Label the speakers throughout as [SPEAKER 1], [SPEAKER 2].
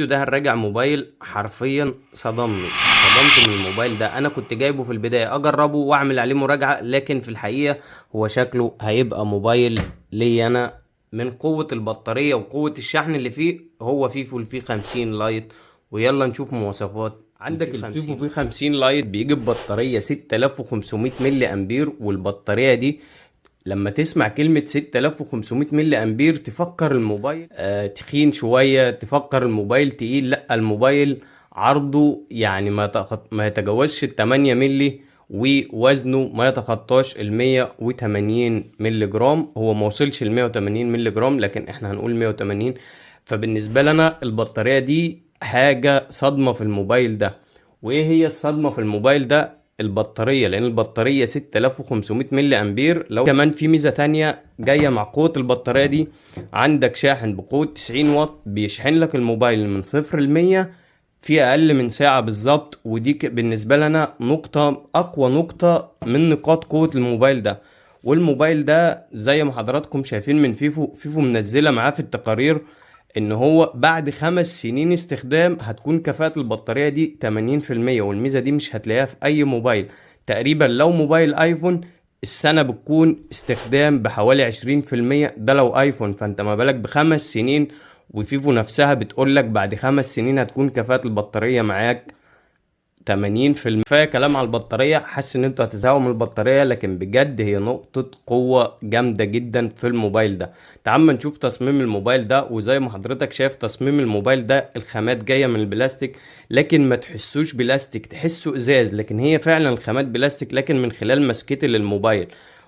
[SPEAKER 1] الفيديو ده هنراجع موبايل حرفيا صدمت من الموبايل ده. انا كنت جايبه في البداية اجربه واعمل عليه مراجعة، لكن في الحقيقة هو شكله هيبقى موبايل لي انا. من قوة البطارية وقوة الشحن اللي فيه، هو فيفو الفي 50 لايت. ويلا نشوف مواصفات. عندك الفيفو في 50 لايت بيجي ببطارية 6500 ملي امبير، والبطارية دي لما تسمع كلمة 6500 ملي أمبير تفكر الموبايل تخين شوية، تفكر الموبايل تقيل. لأ، الموبايل عرضه يعني ما يتجاوزش ال 8 ملي، ووزنه ما يتخطاش ال 180 ملي جرام. هو ما وصلش ال 180 ملي جرام، لكن احنا هنقول 180. فبالنسبة لنا البطارية دي حاجة صدمة في الموبايل ده. وايه هي الصدمة في الموبايل ده؟ البطارية، لان البطارية 6500 ملي امبير. لو كمان في ميزة تانية جاية مع قوة البطارية دي، عندك شاحن بقوة 90 واط بيشحن لك الموبايل من 0 ل 100 في اقل من ساعة بالظبط. ودي بالنسبة لنا اقوى نقطة من نقاط قوة الموبايل ده. والموبايل ده زي ما حضراتكم شايفين من فيفو منزلة معاه في التقارير ان هو بعد 5 سنين استخدام هتكون كفاءة البطارية دي 80%. والميزة دي مش هتلاقيها في اي موبايل تقريبا. لو موبايل ايفون السنة بتكون استخدام بحوالي 20%، ده لو ايفون، فانت ما بالك ب5 سنين؟ وفيفو نفسها بتقولك بعد 5 سنين هتكون كفاءة البطارية معاك 80%. كفايه كلام على البطاريه، حاسس ان انتوا هتزهقوا من البطاريه، لكن بجد هي نقطه قوه جامده جدا في الموبايل ده. تعال نشوف تصميم الموبايل ده. وزي ما حضرتك شايف تصميم الموبايل ده، الخامات جايه من البلاستيك، لكن ما تحسوش بلاستيك، تحسه ازاز. لكن هي فعلا الخامات بلاستيك، لكن من خلال مسكتي للموبايل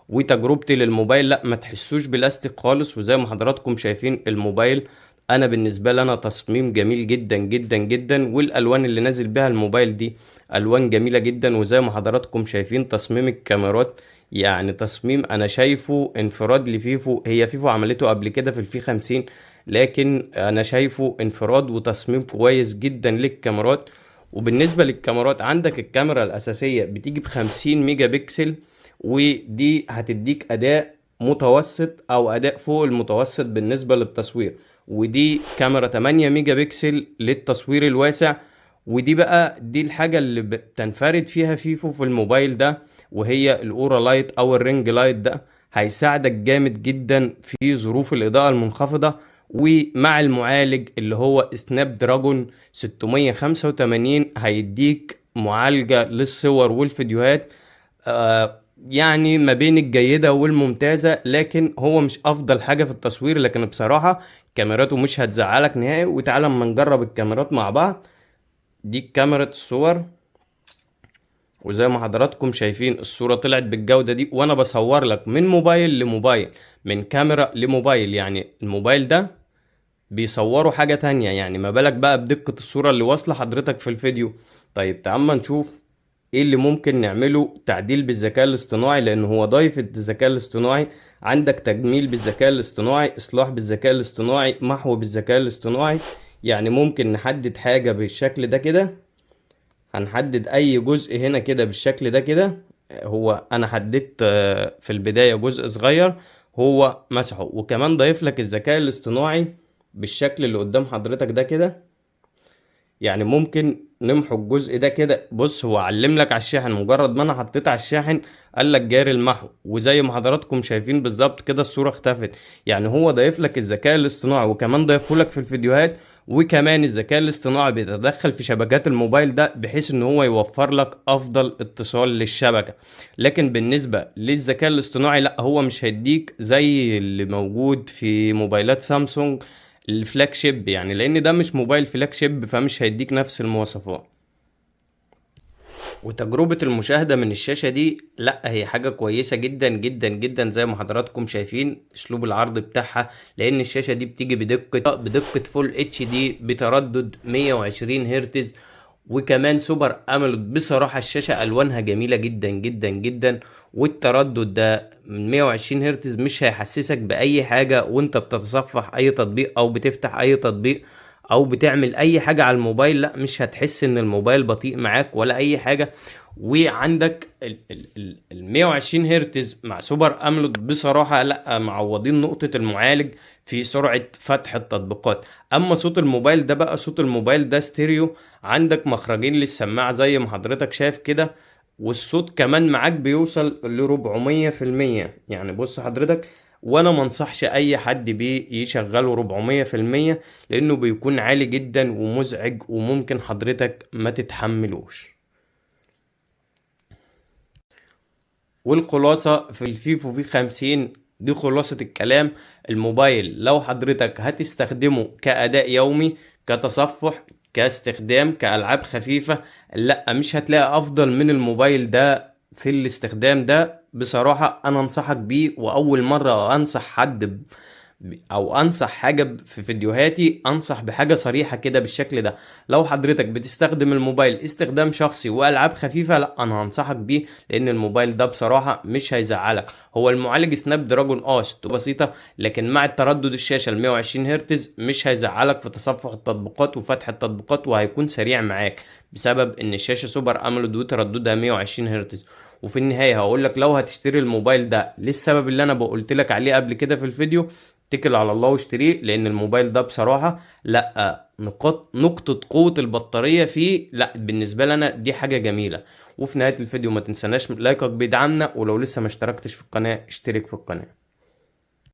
[SPEAKER 1] وتجربتي للموبايل لا، ما تحسوش بلاستيك خالص. وزي ما حضراتكم شايفين الموبايل، انا بالنسبه لي انا تصميم جميل جدا جدا جدا. والالوان اللي نازل بيها الموبايل دي الوان جميله جدا. وزي ما حضراتكم شايفين تصميم الكاميرات، يعني تصميم انا شايفه انفراد لفيفو. هي فيفو عملته قبل كده في الفي 50، لكن انا شايفه انفراد وتصميم كويس جدا للكاميرات. وبالنسبه للكاميرات، عندك الكاميرا الاساسيه بتيجي ب50 ميجا بكسل، ودي هتديك اداء متوسط او اداء فوق المتوسط بالنسبه للتصوير. ودي كاميرا 8 ميجا بكسل للتصوير الواسع. ودي بقى دي الحاجة اللي بتنفرد فيها فيفو في الموبايل ده، وهي الاورا لايت او الرينج لايت ده. هيساعدك جامد جدا في ظروف الاضاءة المنخفضة. ومع المعالج اللي هو سناب دراجون 685 هيديك معالجة للصور والفيديوهات يعني ما بين الجيدة والممتازة. لكن هو مش أفضل حاجة في التصوير، لكن بصراحة كاميراته مش هتزعلك نهائي. وتعالى اما نجرب الكاميرات مع بعض. دي كاميرا الصور، وزي ما حضراتكم شايفين الصورة طلعت بالجودة دي، وانا بصور لك من موبايل لموبايل، من كاميرا لموبايل. يعني الموبايل ده بيصوروا حاجة تانية، يعني ما بالك بقى بدقة الصورة اللي واصلة حضرتك في الفيديو. طيب تعال نشوف ايه اللي ممكن نعمله تعديل بالذكاء الاصطناعي، لان هو ضايف الذكاء الاصطناعي. عندك تجميل بالذكاء الاصطناعي، اصلاح بالذكاء الاصطناعي، محو بالذكاء الاصطناعي. يعني ممكن نحدد حاجة بالشكل ده كده، هنحدد اي جزء هنا كده بالشكل ده كده. هو انا حددت في البداية جزء صغير، هو مسحه. وكمان ضايف لك الذكاء الاصطناعي بالشكل اللي قدام حضرتك ده كده. يعني ممكن نمحو الجزء ده كده. بص، هو علم لك على الشاحن، مجرد ما انا حطيت على الشاحن قال لك جاري المحو. وزي ما حضراتكم شايفين بالظبط كده الصورة اختفت. يعني هو ضايف لك الذكاء الاصطناعي، وكمان ضايفه لك في الفيديوهات. وكمان الذكاء الاصطناعي بيتدخل في شبكات الموبايل ده، بحيث ان هو يوفر لك افضل اتصال للشبكة. لكن بالنسبة للذكاء الاصطناعي لا، هو مش هيديك زي اللي موجود في موبايلات سامسونج الفلاج شيب، يعني لان ده مش موبايل فلاج شيب، فمش هيديك نفس المواصفات. وتجربة المشاهدة من الشاشة دي لا، هي حاجة كويسة جدا جدا جدا. زي ما حضراتكم شايفين اسلوب العرض بتاعها، لان الشاشة دي بتيجي بدقة فول اتش دي بتردد 120 هرتز، وكمان سوبر امولود. بصراحة الشاشة الوانها جميلة جدا جدا جدا. والتردد ده من 120 هرتز مش هيحسسك بأي حاجة وانت بتتصفح اي تطبيق او بتفتح اي تطبيق او بتعمل اي حاجة على الموبايل، لا مش هتحس ان الموبايل بطيء معاك ولا اي حاجة. وعندك ال 120 هرتز مع سوبر امولود بصراحة لا معوضين نقطة المعالج في سرعة فتح التطبيقات. اما صوت الموبايل ده بقى، صوت الموبايل ده ستيريو، عندك مخرجين للسماعة زي ما حضرتك شايف كده، والصوت كمان معاك بيوصل ل 400%. يعني بص حضرتك، وانا منصحش اي حد بيه يشغله 400%، لانه بيكون عالي جدا ومزعج وممكن حضرتك ما تتحملوش. والخلاصة في الفيفو في 50 دي خلاصة الكلام. الموبايل لو حضرتك هتستخدمه كأداء يومي، كتصفح، كاستخدام، كألعاب خفيفة، لا مش هتلاقي أفضل من الموبايل ده في الاستخدام ده. بصراحة أنا أنصحك بيه، وأول مرة أنصح حد او انصح حاجة في فيديوهاتي انصح بحاجة صريحة كده بالشكل ده. لو حضرتك بتستخدم الموبايل استخدام شخصي والعاب خفيفة، لا انا هنصحك بيه، لان الموبايل ده بصراحة مش هيزعلك. هو المعالج سناب دراجون 6 بسيطة، لكن مع التردد الشاشة ال 120 هرتز مش هيزعلك في تصفح التطبيقات وفتح التطبيقات، وهيكون سريع معاك بسبب ان الشاشة سوبر امولود وترددها 120 هرتز. وفي النهاية هقول لك لو هتشتري الموبايل ده للسبب اللي انا قلت لك عليه قبل كده في الفيديو، اتكل على الله واشتريه، لان الموبايل ده بصراحة لا نقطة قوة البطارية فيه لا بالنسبة لنا دي حاجة جميلة. وفي نهاية الفيديو ما تنسناش لايكك بيدعمنا، ولو لسه ما اشتركتش في القناة اشترك في القناة.